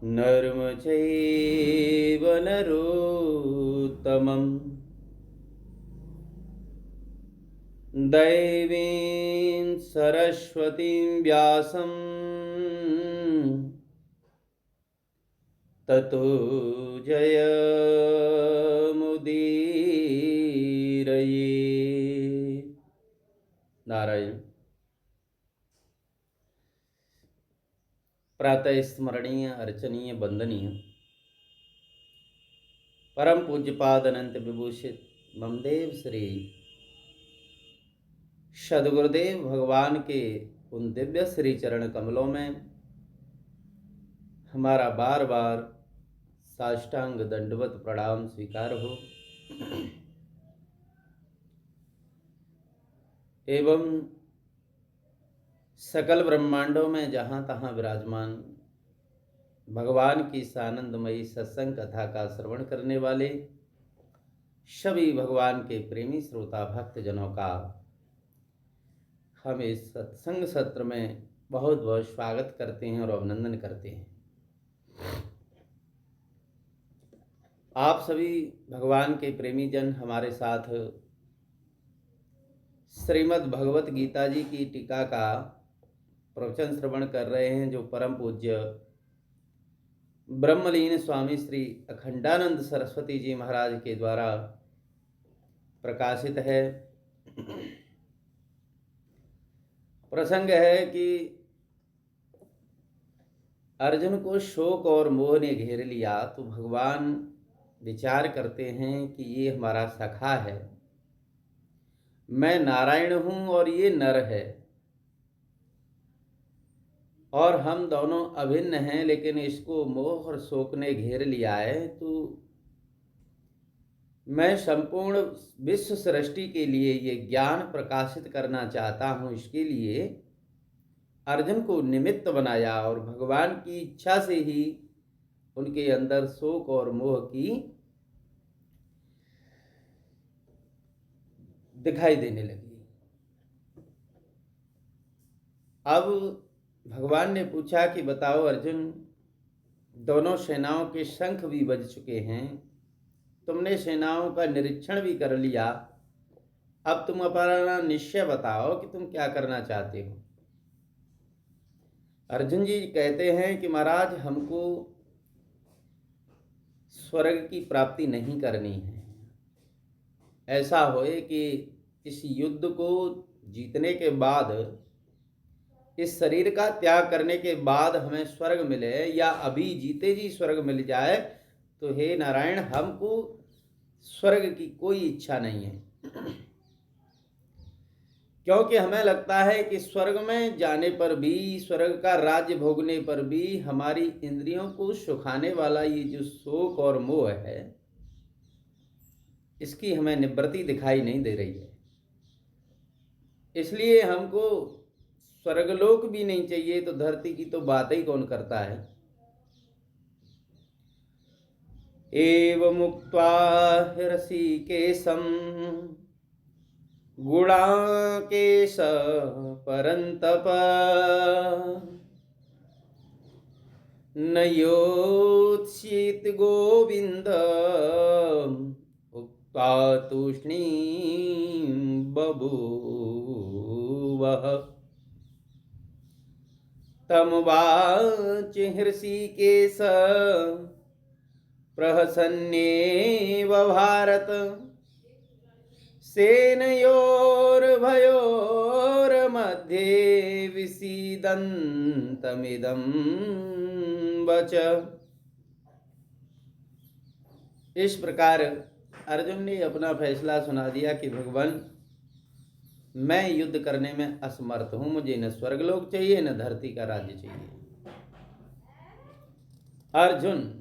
नरं चैव नरोत्तमं दैवीं सरस्वतीं व्यासं ततो जयमुदीरये। नारायण। प्रातः स्मरणीय, अर्चनीय, वंदनीय परम पूज्यपाद अनंत विभूषित ममदेव श्री सद्गुरुदेव भगवान के उन दिव्य श्री चरण कमलों में हमारा बार बार साष्टांग दंडवत प्रणाम स्वीकार हो एवं सकल ब्रह्मांडों में जहाँ तहाँ विराजमान भगवान की इस आनंदमयी सत्संग कथा का श्रवण करने वाले सभी भगवान के प्रेमी श्रोता भक्त जनों का हम इस सत्संग सत्र में बहुत बहुत स्वागत करते हैं और अभिनंदन करते हैं। आप सभी भगवान के प्रेमी जन हमारे साथ श्रीमद् भगवत गीता जी की टीका का प्रवचन श्रवण कर रहे हैं, जो परम पूज्य ब्रह्मलीन स्वामी श्री अखंडानंद सरस्वती जी महाराज के द्वारा प्रकाशित है। प्रसंग है कि अर्जुन को शोक और मोह ने घेर लिया तो भगवान विचार करते हैं कि ये हमारा सखा है, मैं नारायण हूं और ये नर है, और हम दोनों अभिन्न हैं, लेकिन इसको मोह और शोक ने घेर लिया है। तो मैं संपूर्ण विश्व सृष्टि के लिए ये ज्ञान प्रकाशित करना चाहता हूँ। इसके लिए अर्जुन को निमित्त बनाया और भगवान की इच्छा से ही उनके अंदर शोक और मोह की दिखाई देने लगी। अब भगवान ने पूछा कि बताओ अर्जुन, दोनों सेनाओं के शंख भी बज चुके हैं, तुमने सेनाओं का निरीक्षण भी कर लिया, अब तुम अपना निश्चय बताओ कि तुम क्या करना चाहते हो। अर्जुन जी कहते हैं कि महाराज, हमको स्वर्ग की प्राप्ति नहीं करनी है। ऐसा होए कि इस युद्ध को जीतने के बाद, इस शरीर का त्याग करने के बाद हमें स्वर्ग मिले, या अभी जीते जी स्वर्ग मिल जाए, तो हे नारायण, हमको स्वर्ग की कोई इच्छा नहीं है। क्योंकि हमें लगता है कि स्वर्ग में जाने पर भी, स्वर्ग का राज्य भोगने पर भी हमारी इंद्रियों को सुखाने वाला ये जो शोक और मोह है, इसकी हमें निवृत्ति दिखाई नहीं दे रही है। इसलिए हमको स्वर्गलोक भी नहीं चाहिए, तो धरती की तो बात ही कौन करता है। एवं मुक्त्वा ऋषिकेशं गुणाकेश परन्तप न योत्स्येत् गोविन्द उक्त्वा तूष्णीं बभूवः। तमुवाच हृषीकेश प्रहसन्नेव भारत, सेनयोर्भयोर्मध्ये विसीदन्तमिदं वच। इस प्रकार अर्जुन ने अपना फैसला सुना दिया कि भगवान, मैं युद्ध करने में असमर्थ हूं, मुझे न स्वर्गलोक चाहिए न धरती का राज्य चाहिए। अर्जुन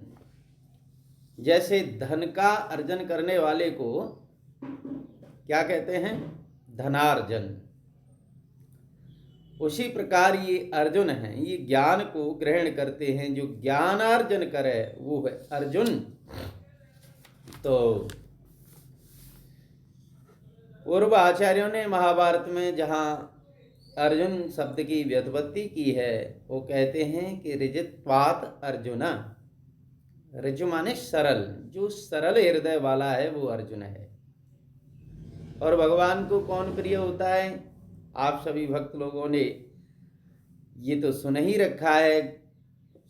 जैसे धन का अर्जन करने वाले को क्या कहते हैं, धनार्जन, उसी प्रकार ये अर्जुन हैं, ये ज्ञान को ग्रहण करते हैं। जो ज्ञानार्जन करे वो है अर्जुन। तो पूर्व आचार्यों ने महाभारत में जहाँ अर्जुन शब्द की व्युत्पत्ति की है, वो कहते हैं कि ऋजत्वात् अर्जुना। ऋजु माने सरल, जो सरल हृदय वाला है वो अर्जुन है। और भगवान को कौन प्रिय होता है? आप सभी भक्त लोगों ने ये तो सुन ही रखा है।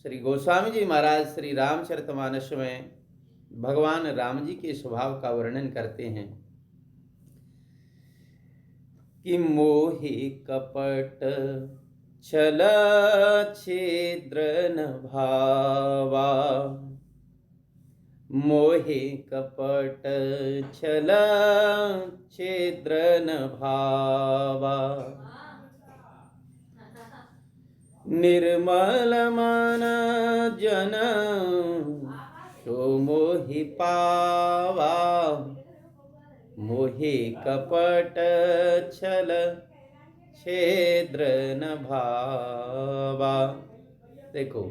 श्री गोस्वामी जी महाराज श्री रामचरितमानस में भगवान राम जी के स्वभाव का वर्णन करते हैं कि मोहि कपट छल छिद्र न भावा, मोहि कपट छल छिद्र न भावा, निर्मल मन जन सो मोहि पावा, मोहि कपट छल छिद्र न भावा। देखो,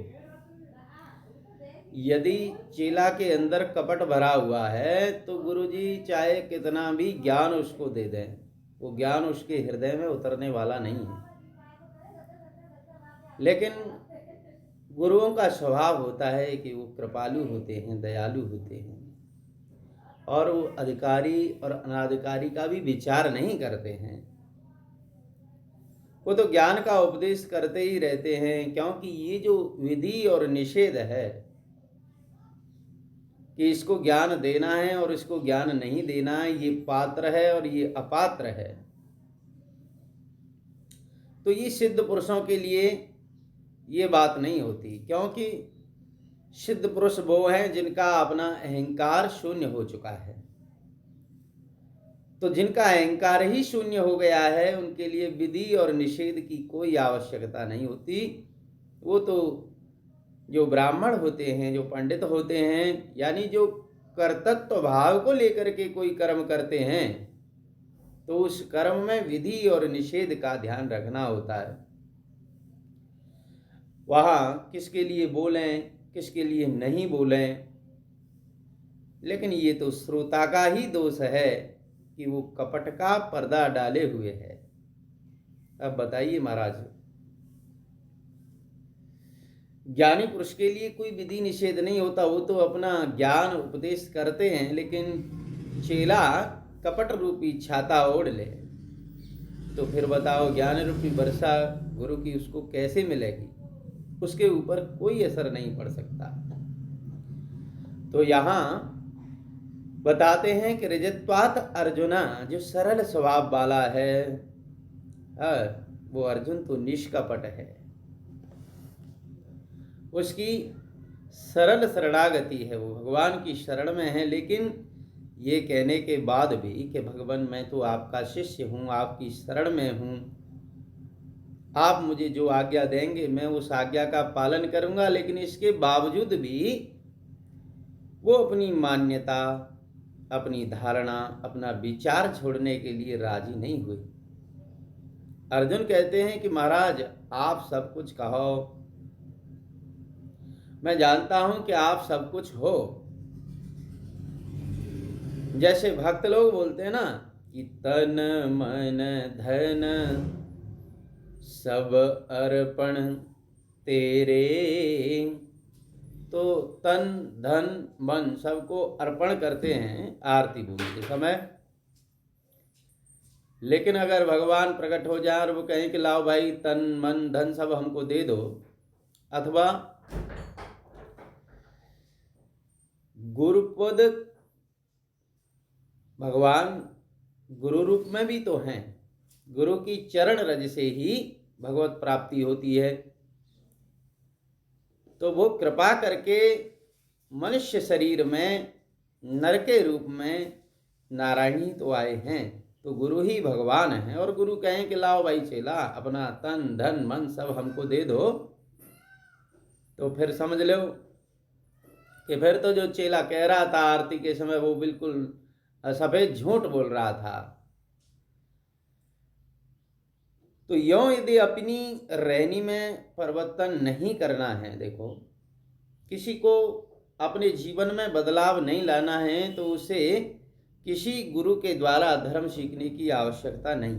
यदि चेला के अंदर कपट भरा हुआ है तो गुरुजी चाहे कितना भी ज्ञान उसको दे दें, वो ज्ञान उसके हृदय में उतरने वाला नहीं है। लेकिन गुरुओं का स्वभाव होता है कि वो कृपालु होते हैं, दयालु होते हैं, और वो अधिकारी और अनाधिकारी का भी विचार नहीं करते हैं। वो तो ज्ञान का उपदेश करते ही रहते हैं, क्योंकि ये जो विधि और निषेध है कि इसको ज्ञान देना है और इसको ज्ञान नहीं देना है, ये पात्र है और ये अपात्र है, तो ये सिद्ध पुरुषों के लिए ये बात नहीं होती। क्योंकि सिद्ध पुरुष वो हैं जिनका अपना अहंकार शून्य हो चुका है। तो जिनका अहंकार ही शून्य हो गया है उनके लिए विधि और निषेध की कोई आवश्यकता नहीं होती। वो तो जो ब्राह्मण होते हैं, जो पंडित होते हैं, यानी जो कर्तृत्व भाव को लेकर के कोई कर्म करते हैं, तो उस कर्म में विधि और निषेध का ध्यान रखना होता है। वहाँ किसके लिए बोलें, किसके लिए नहीं बोलें। लेकिन ये तो श्रोता का ही दोष है कि वो कपट का पर्दा डाले हुए है। अब बताइए महाराज, ज्ञानी पुरुष के लिए कोई विधि निषेध नहीं होता, वो तो अपना ज्ञान उपदेश करते हैं। लेकिन चेला कपट रूपी छाता ओढ़ ले तो फिर बताओ ज्ञान रूपी वर्षा गुरु की उसको कैसे मिलेगी? उसके ऊपर कोई असर नहीं पड़ सकता। तो यहाँ बताते हैं कि रजत्वात अर्जुना, जो सरल स्वभाव वाला है, वो अर्जुन तो निष्कपट है। उसकी सरल शरणागति है, वो भगवान की शरण में है। लेकिन ये कहने के बाद भी कि भगवान मैं तो आपका शिष्य हूँ, आपकी शरण में हूँ, आप मुझे जो आज्ञा देंगे मैं उस आज्ञा का पालन करूँगा। लेकिन इसके बावजूद भी वो अपनी मान्यता, अपनी धारणा, अपना विचार छोड़ने के लिए राजी नहीं हुए। अर्जुन कहते हैं कि महाराज आप सब कुछ कहो, मैं जानता हूं कि आप सब कुछ हो। जैसे भक्त लोग बोलते हैं ना कि तन मन धन सब अर्पण तेरे, तो तन धन मन सबको अर्पण करते हैं आरती बोलते समय। लेकिन अगर भगवान प्रकट हो जाए और वो कहें कि लाओ भाई तन मन धन सब हमको दे दो, अथवा गुरुपद, भगवान गुरु रूप में भी तो हैं, गुरु की चरण रज से ही भगवत प्राप्ति होती है। तो वो कृपा करके मनुष्य शरीर में नर के रूप में नारायण ही तो आए हैं, तो गुरु ही भगवान हैं। और गुरु कहें कि लाओ भाई चेला अपना तन धन मन सब हमको दे दो, तो फिर समझ लो कि फिर तो जो चेला कह रहा था आरती के समय वो बिल्कुल सफेद झूठ बोल रहा था। तो यों यदि अपनी रहनी में परिवर्तन नहीं करना है, देखो किसी को अपने जीवन में बदलाव नहीं लाना है, तो उसे किसी गुरु के द्वारा धर्म सीखने की आवश्यकता नहीं।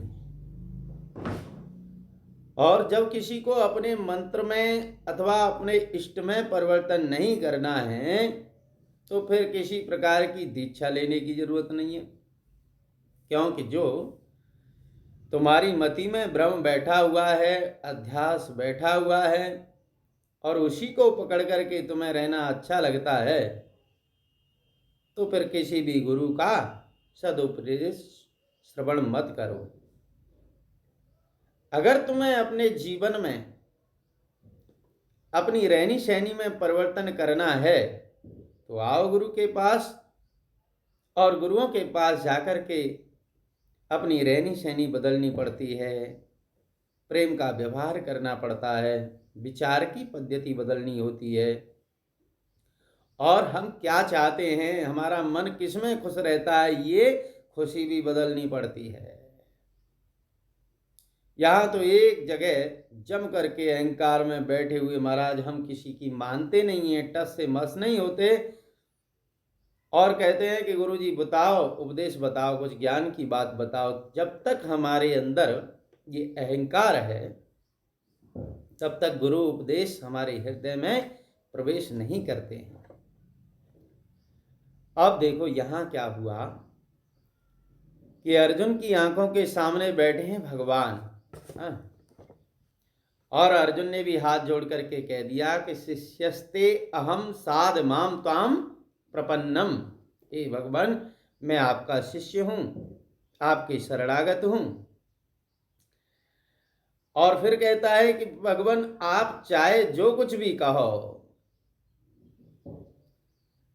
और जब किसी को अपने मंत्र में अथवा अपने इष्ट में परिवर्तन नहीं करना है तो फिर किसी प्रकार की दीक्षा लेने की जरूरत नहीं है, क्योंकि जो तुम्हारी मति में भ्रम बैठा हुआ है, अध्यास बैठा हुआ है और उसी को पकड़ करके तुम्हें रहना अच्छा लगता है, तो फिर किसी भी गुरु का सदुपदेश श्रवण मत करो। अगर तुम्हें अपने जीवन में अपनी रहनी सहनी में परिवर्तन करना है तो आओ गुरु के पास, और गुरुओं के पास जाकर के अपनी रहनी सहनी बदलनी पड़ती है, प्रेम का व्यवहार करना पड़ता है, विचार की पद्धति बदलनी होती है, और हम क्या चाहते हैं, हमारा मन किसमें खुश रहता है, ये खुशी भी बदलनी पड़ती है। यहाँ तो एक जगह जम करके अहंकार में बैठे हुए महाराज हम किसी की मानते नहीं है, टस से मस नहीं होते और कहते हैं कि गुरुजी बताओ, उपदेश बताओ, कुछ ज्ञान की बात बताओ। जब तक हमारे अंदर ये अहंकार है तब तक गुरु उपदेश हमारे हृदय में प्रवेश नहीं करते हैं। अब देखो यहाँ क्या हुआ कि अर्जुन की आंखों के सामने बैठे हैं भगवान, और अर्जुन ने भी हाथ जोड़ करके कह दिया कि शिष्यस्ते अहम साध माम त्वाम प्रपन्नम, हे भगवान मैं आपका शिष्य हूं, आपके शरणागत हूं। और फिर कहता है कि भगवान आप चाहे जो कुछ भी कहो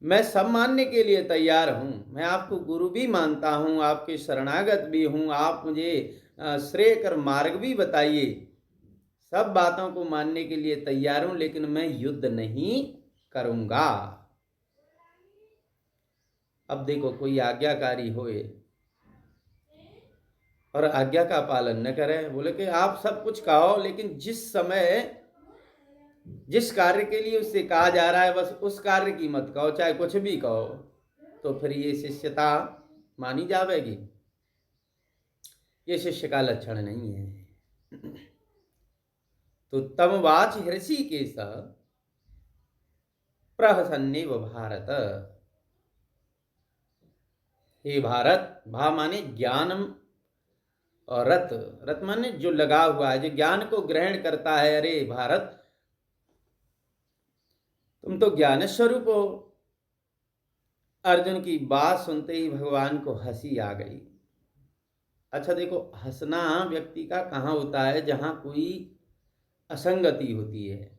मैं सब मानने के लिए तैयार हूं, मैं आपको गुरु भी मानता हूं, आपके शरणागत भी हूं, आप मुझे श्रेयकर मार्ग भी बताइए, सब बातों को मानने के लिए तैयार हूं, लेकिन मैं युद्ध नहीं करूंगा। अब देखो कोई आज्ञाकारी होए और आज्ञा का पालन न करे, बोले कि आप सब कुछ कहो लेकिन जिस समय जिस कार्य के लिए उससे कहा जा रहा है बस उस कार्य की मत कहो, चाहे कुछ भी कहो, तो फिर ये शिष्यता मानी जाएगी? ये शिष्य का लक्षण नहीं है। तो तम वाच ऋषिकेश प्रहसन्नेव भारत, हे भारत, भा माने ज्ञानम और रत, रत माने जो लगा हुआ है, जो ज्ञान को ग्रहण करता है, अरे भारत तुम तो ज्ञान स्वरूप हो। अर्जुन की बात सुनते ही भगवान को हंसी आ गई। अच्छा देखो, हंसना व्यक्ति का कहाँ होता है? जहां कोई असंगति होती है।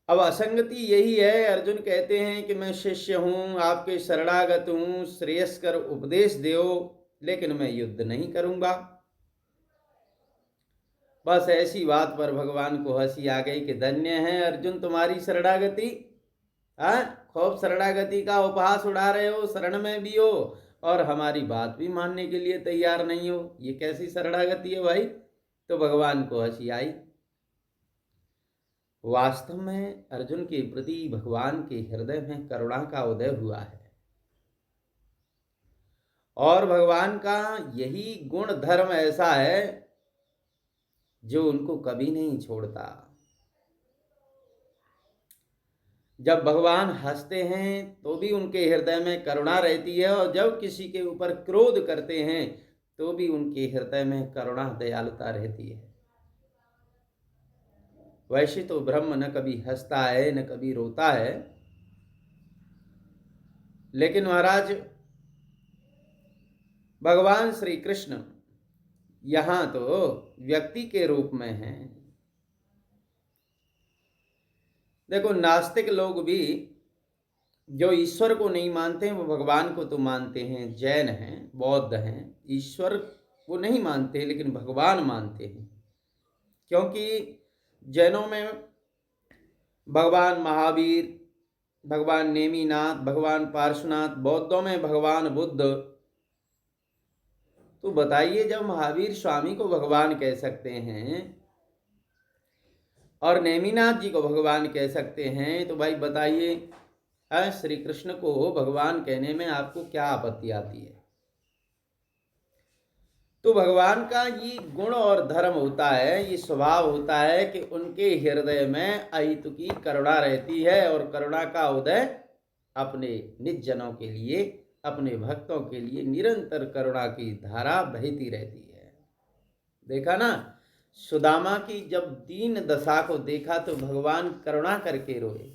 अब असंगति यही है, अर्जुन कहते हैं कि मैं शिष्य हूं, आपके शरणागत हूं, श्रेयस्कर उपदेश दो, लेकिन मैं युद्ध नहीं करूंगा। बस ऐसी बात पर भगवान को हंसी आ गई कि धन्य है अर्जुन तुम्हारी शरणागति, खूब शरणागति का उपहास उड़ा रहे हो, शरण में भी हो और हमारी बात भी मानने के लिए तैयार नहीं हो, ये कैसी शरणागति है भाई? तो भगवान को हंसी आई। वास्तव में अर्जुन के प्रति भगवान के हृदय में करुणा का उदय हुआ है, और भगवान का यही गुण धर्म ऐसा है जो उनको कभी नहीं छोड़ता। जब भगवान हंसते हैं तो भी उनके हृदय में करुणा रहती है, और जब किसी के ऊपर क्रोध करते हैं तो भी उनके हृदय में करुणा दयालुता रहती है। वैसे तो ब्रह्म न कभी हंसता है न कभी रोता है, लेकिन महाराज भगवान श्री कृष्ण यहां तो व्यक्ति के रूप में हैं। देखो नास्तिक लोग भी जो ईश्वर को नहीं मानते हैं वो भगवान को तो मानते हैं, जैन हैं, बौद्ध हैं, ईश्वर को नहीं मानते लेकिन भगवान मानते हैं। क्योंकि जैनों में भगवान महावीर, भगवान नेमिनाथ, भगवान पार्श्वनाथ, बौद्धों में भगवान बुद्ध। तो बताइए, जब महावीर स्वामी को भगवान कह सकते हैं और नेमिनाथ जी को भगवान कह सकते हैं, तो भाई बताइए श्री कृष्ण को भगवान कहने में आपको क्या आपत्ति आती है? तो भगवान का ये गुण और धर्म होता है, ये स्वभाव होता है कि उनके हृदय में अहितुकी करुणा रहती है और करुणा का उदय अपने निज जनों के लिए, अपने भक्तों के लिए निरंतर करुणा की धारा बहती रहती है। देखा ना, सुदामा की जब दीन दशा को देखा तो भगवान करुणा करके रोए।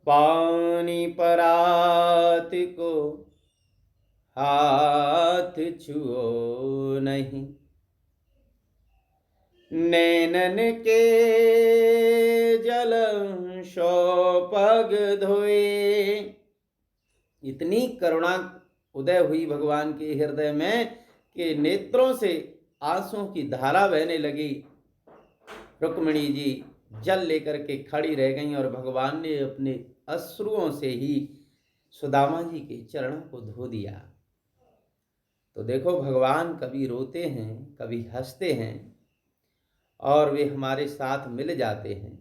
पानी परात को हाथ छुओ नहीं, नैनन के जल सो पग धोए। इतनी करुणा उदय हुई भगवान के हृदय में कि नेत्रों से आंसुओं की धारा बहने लगी। रुक्मिणी जी जल लेकर के खड़ी रह गईं और भगवान ने अपने अश्रुओं से ही सुदामा जी के चरणों को धो दिया। तो देखो, भगवान कभी रोते हैं, कभी हंसते हैं और वे हमारे साथ मिल जाते हैं।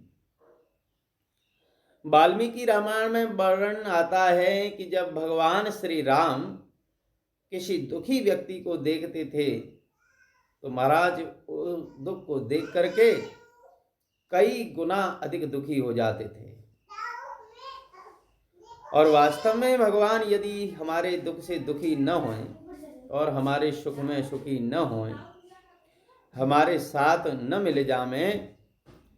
वाल्मीकि रामायण में वर्णन आता है कि जब भगवान श्री राम किसी दुखी व्यक्ति को देखते थे तो महाराज उस दुख को देख करके कई गुना अधिक दुखी हो जाते थे। और वास्तव में भगवान यदि हमारे दुख से दुखी न हों और हमारे सुख में सुखी न हों, हमारे साथ न मिल जामें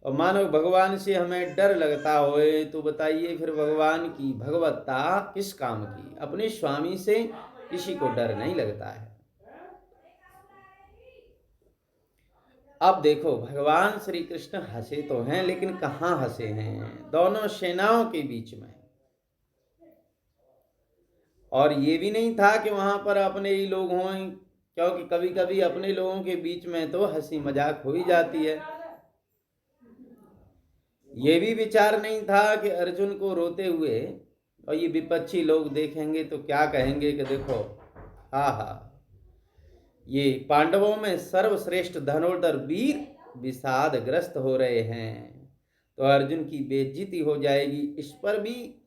और मानो भगवान से हमें डर लगता होए, तो बताइए फिर भगवान की भगवत्ता किस काम की। अपने स्वामी से किसी को डर नहीं लगता है। अब देखो, भगवान श्री कृष्ण हंसे तो हैं, लेकिन कहाँ हंसे हैं? दोनों सेनाओं के बीच में। और ये भी नहीं था कि वहां पर अपने ही लोग हों, क्योंकि कभी कभी अपने लोगों के बीच में तो हंसी मजाक हो ही जाती है। ये भी विचार नहीं था कि अर्जुन को रोते हुए और ये विपक्षी लोग देखेंगे तो क्या कहेंगे कि देखो, हा, ये पांडवों में सर्वश्रेष्ठ धनुर्धर वीर विषादग्रस्त हो रहे हैं, तो अर्जुन की बेइज्जती हो जाएगी। इस पर भी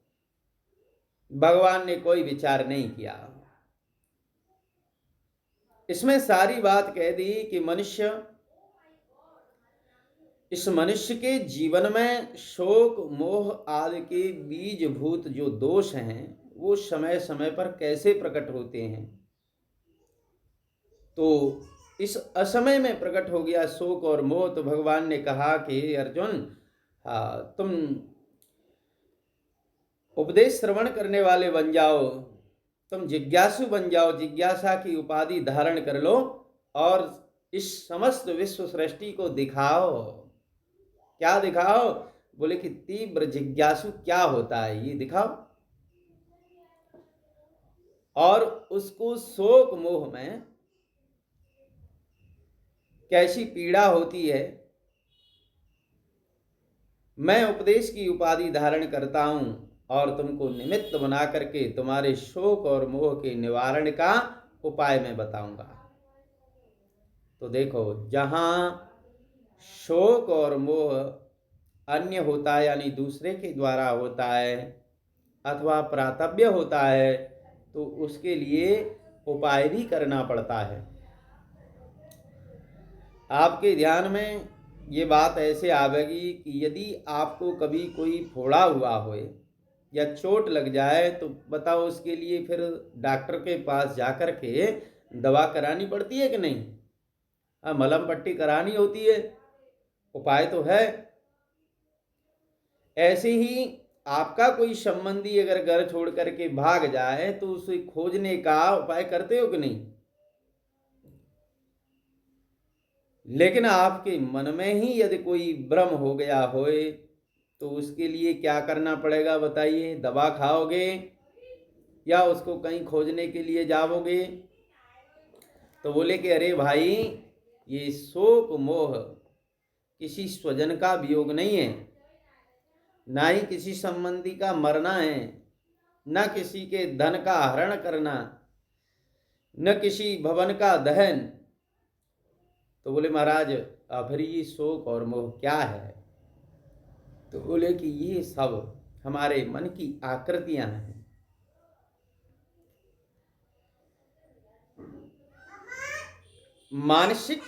भगवान ने कोई विचार नहीं किया। इसमें सारी बात कह दी कि इस मनुष्य के जीवन में शोक मोह आदि के बीजभूत जो दोष हैं वो समय समय पर कैसे प्रकट होते हैं। तो इस असमय में प्रकट हो गया शोक और मोह। तो भगवान ने कहा कि अर्जुन, तुम उपदेश श्रवण करने वाले बन जाओ, तुम जिज्ञासु बन जाओ, जिज्ञासा की उपाधि धारण कर लो और इस समस्त विश्व सृष्टि को दिखाओ। क्या दिखाओ? बोले कि तीव्र जिज्ञासु क्या होता है ये दिखाओ, और उसको शोक मोह में कैसी पीड़ा होती है। मैं उपदेश की उपाधि धारण करता हूं और तुमको निमित्त बना करके तुम्हारे शोक और मोह के निवारण का उपाय मैं बताऊंगा। तो देखो, जहां शोक और मोह अन्य होता है, यानी दूसरे के द्वारा होता है अथवा प्रातव्य होता है, तो उसके लिए उपाय भी करना पड़ता है। आपके ध्यान में ये बात ऐसे आवेगी कि यदि आपको कभी कोई फोड़ा हुआ हो या चोट लग जाए तो बताओ, उसके लिए फिर डॉक्टर के पास जाकर के दवा करानी पड़ती है कि नहीं? मलहम पट्टी करानी होती है, उपाय तो है। ऐसे ही आपका कोई संबंधी अगर घर छोड़ करके भाग जाए तो उसे खोजने का उपाय करते हो कि नहीं? लेकिन आपके मन में ही यदि कोई भ्रम हो गया होए तो उसके लिए क्या करना पड़ेगा बताइए? दवा खाओगे या उसको कहीं खोजने के लिए जाओगे? तो बोले कि अरे भाई, ये शोक मोह किसी स्वजन का वियोग नहीं है, ना ही किसी संबंधी का मरना है, न किसी के धन का हरण करना, न किसी भवन का दहन। तो बोले महाराज, फिर ये शोक और मोह क्या है? तो बोले कि ये सब हमारे मन की आकृतियां हैं। मानसिक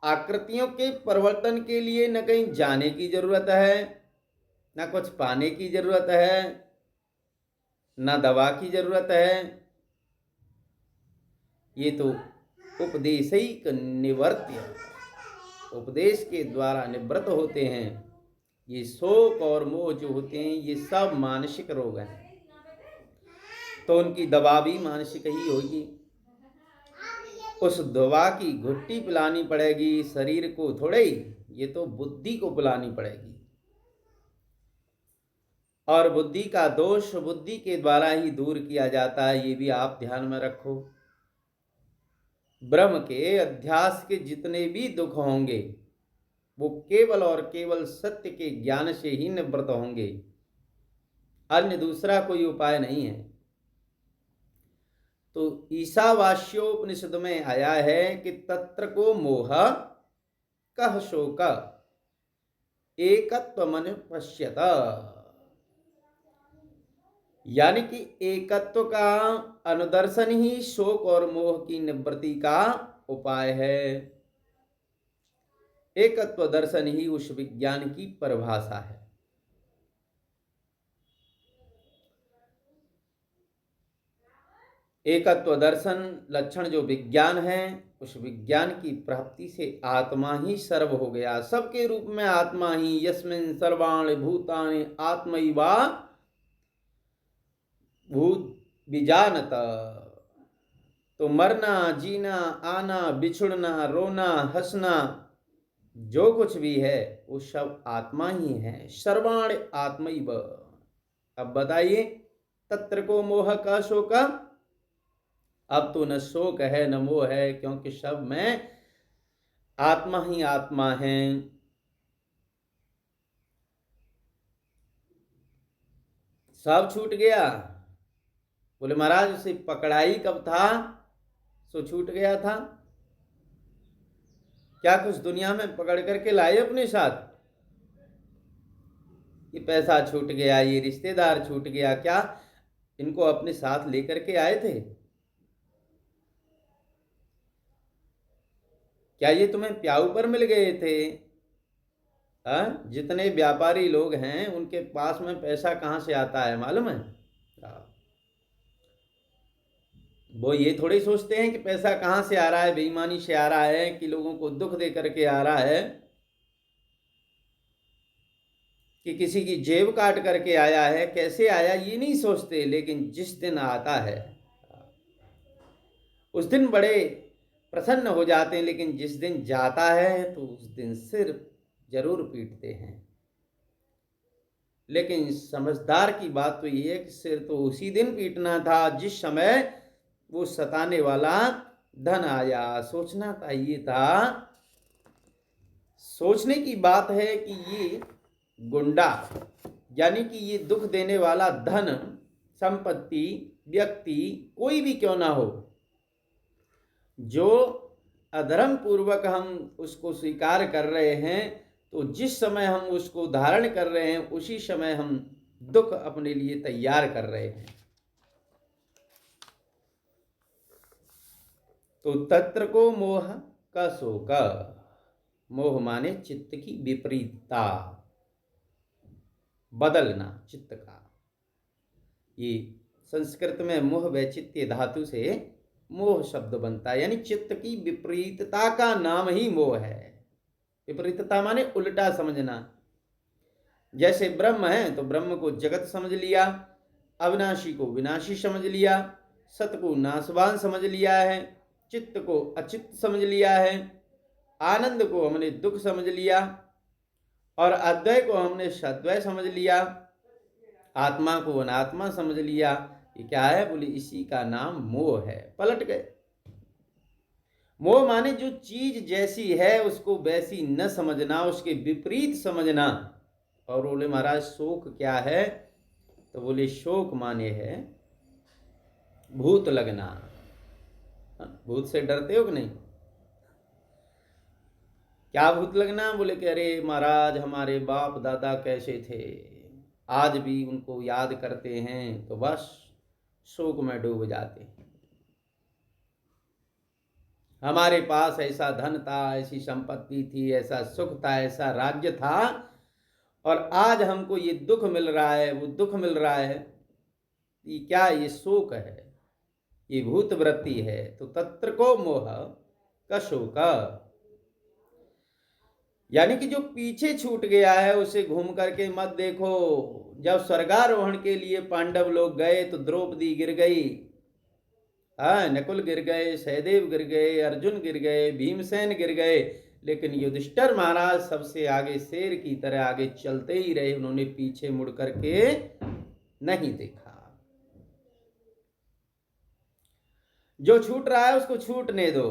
आकृतियों के परिवर्तन के लिए न कहीं जाने की जरूरत है, न कुछ पाने की जरूरत है, न दवा की जरूरत है। ये तो उपदेशैक निवर्त्य, उपदेश के द्वारा निवृत्त होते हैं। ये शोक और मोह जो होते हैं ये सब मानसिक रोग हैं, तो उनकी दवा भी मानसिक ही होगी। उस दवा की घुट्टी पिलानी पड़ेगी शरीर को थोड़े ही, ये तो बुद्धि को पिलानी पड़ेगी। और बुद्धि का दोष बुद्धि के द्वारा ही दूर किया जाता है, ये भी आप ध्यान में रखो। ब्रह्म के अध्यास के जितने भी दुख होंगे वो केवल और केवल सत्य के ज्ञान से ही निवृत्त होंगे, अन्य दूसरा कोई उपाय नहीं है। तो ईशावास्योपनिषद में आया है कि तत्र को मोह कह शोक एकत्वमनु पश्यत, यानी कि एकत्व का अनुदर्शन ही शोक और मोह की निवृत्ति का उपाय है। एकत्व दर्शन ही उस विज्ञान की परिभाषा है। एकत्व दर्शन लक्षण जो विज्ञान है, उस विज्ञान की प्राप्ति से आत्मा ही सर्व हो गया। सबके रूप में आत्मा ही, यस्मिन् सर्वाणि भूतानि आत्मैवा भूत बीजानत। तो मरना, जीना, आना, बिछुड़ना, रोना, हंसना, जो कुछ भी है वो सब आत्मा ही है। सर्वाणि आत्मैव। अब बताइए, तत्र को मोह का शोक, अब तो न शोक है न मोह है, क्योंकि सब में आत्मा ही आत्मा है। सब छूट गया। बोले महाराज उसे पकड़ाई कब था सो छूट गया था? क्या कुछ दुनिया में पकड़ करके लाए अपने साथ? ये पैसा छूट गया, ये रिश्तेदार छूट गया, क्या इनको अपने साथ लेकर के आए थे? क्या ये तुम्हें प्याऊ पर मिल गए थे? जितने व्यापारी लोग हैं उनके पास में पैसा कहाँ से आता है मालूम है? वो ये थोड़ी सोचते हैं कि पैसा कहाँ से आ रहा है, बेईमानी से आ रहा है कि लोगों को दुख दे करके आ रहा है, कि किसी की जेब काट करके आया है, कैसे आया ये नहीं सोचते। लेकिन जिस दिन आता है उस दिन बड़े प्रसन्न हो जाते हैं, लेकिन जिस दिन जाता है तो उस दिन सिर जरूर पीटते हैं। लेकिन समझदार की बात तो ये है कि सिर तो उसी दिन पीटना था जिस समय वो सताने वाला धन आया। सोचना चाहिए था। सोचने की बात है कि ये गुंडा, यानी कि ये दुख देने वाला धन, संपत्ति, व्यक्ति कोई भी क्यों ना हो, जो अधर्म पूर्वक हम उसको स्वीकार कर रहे हैं, तो जिस समय हम उसको धारण कर रहे हैं उसी समय हम दुख अपने लिए तैयार कर रहे हैं। तो तत्र को मोह का शोक, मोह माने चित्त की विपरीतता, बदलना चित्त का। ये संस्कृत में मोह वैचित्य धातु से मोह शब्द बनता है, यानी चित्त की विपरीतता का नाम ही मोह है। विपरीतता माने उल्टा समझना। जैसे ब्रह्म है तो ब्रह्म को जगत समझ लिया, अविनाशी को विनाशी समझ लिया, सत को नाशवान समझ लिया है, चित्त को अचित्त समझ लिया है, आनंद को हमने दुख समझ लिया, और अद्वय को हमने सद्वय समझ लिया, आत्मा को अनात्मा समझ लिया। ये क्या है? बोले इसी का नाम मोह है। पलट गए। मोह माने जो चीज जैसी है उसको वैसी न समझना, उसके विपरीत समझना। और बोले महाराज शोक क्या है? तो बोले शोक माने है भूत लगना। भूत से डरते हो कि नहीं? क्या भूत लगना? बोले कि अरे महाराज हमारे बाप दादा कैसे थे, आज भी उनको याद करते हैं तो बस शोक में डूब जाते हैं। हमारे पास ऐसा धन था, ऐसी संपत्ति थी, ऐसा सुख था, ऐसा राज्य था, और आज हमको ये दुख मिल रहा है, वो दुख मिल रहा है। ये क्या, ये शोक है, ये भूत वृत्ति है। तो तत्र को मोह का शोक, यानी कि जो पीछे छूट गया है उसे घूम करके मत देखो। जब स्वर्गारोहण के लिए पांडव लोग गए तो द्रौपदी गिर गई, नकुल गिर गए, सहदेव गिर गए, अर्जुन गिर गए, भीमसेन गिर गए, लेकिन युधिष्ठिर महाराज सबसे आगे शेर की तरह आगे चलते ही रहे। उन्होंने पीछे मुड़ करके नहीं देखा। जो छूट रहा है उसको छूटने दो,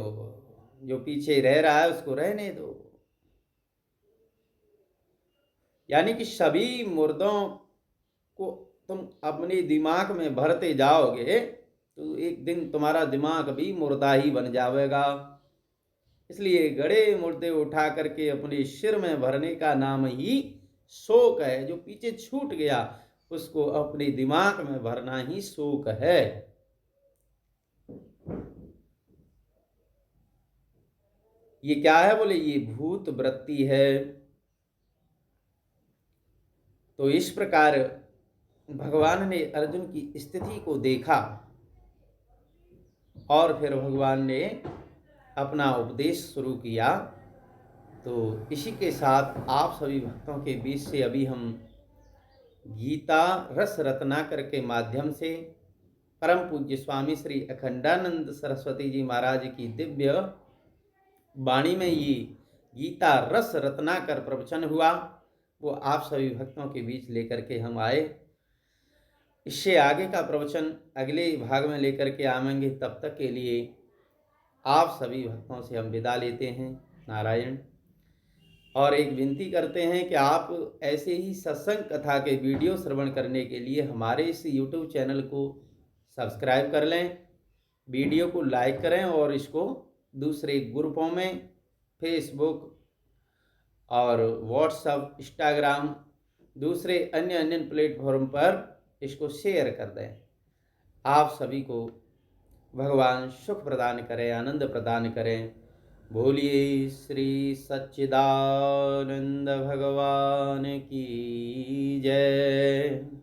जो पीछे रह रहा है उसको रहने दो। यानी कि सभी मुर्दों को तुम अपने दिमाग में भरते जाओगे तो एक दिन तुम्हारा दिमाग भी मुर्दा ही बन जाएगा। इसलिए गड़े मुर्दे उठा करके अपने सिर में भरने का नाम ही शोक है। जो पीछे छूट गया उसको अपने दिमाग में भरना ही शोक है। ये क्या है? बोले ये भूत वृत्ति है। तो इस प्रकार भगवान ने अर्जुन की स्थिति को देखा और फिर भगवान ने अपना उपदेश शुरू किया। तो इसी के साथ आप सभी भक्तों के बीच से अभी हम गीता रस रत्नाकर के माध्यम से परम पूज्य स्वामी श्री अखंडानंद सरस्वती जी महाराज की दिव्य वाणी में ये गीता रस रत्नाकर प्रवचन हुआ, वो आप सभी भक्तों के बीच लेकर के हम आए। इससे आगे का प्रवचन अगले भाग में लेकर के आवेंगे। तब तक के लिए आप सभी भक्तों से हम विदा लेते हैं। नारायण। और एक विनती करते हैं कि आप ऐसे ही सत्संग कथा के वीडियो श्रवण करने के लिए हमारे इस YouTube चैनल को सब्सक्राइब कर लें, वीडियो को लाइक करें और इसको दूसरे ग्रुपों में फेसबुक और व्हाट्सएप, इंस्टाग्राम, दूसरे अन्य प्लेटफॉर्म पर इसको शेयर कर दें। आप सभी को भगवान सुख प्रदान करें, आनंद प्रदान करें। बोलिए श्री सच्चिदानंद भगवान की जय।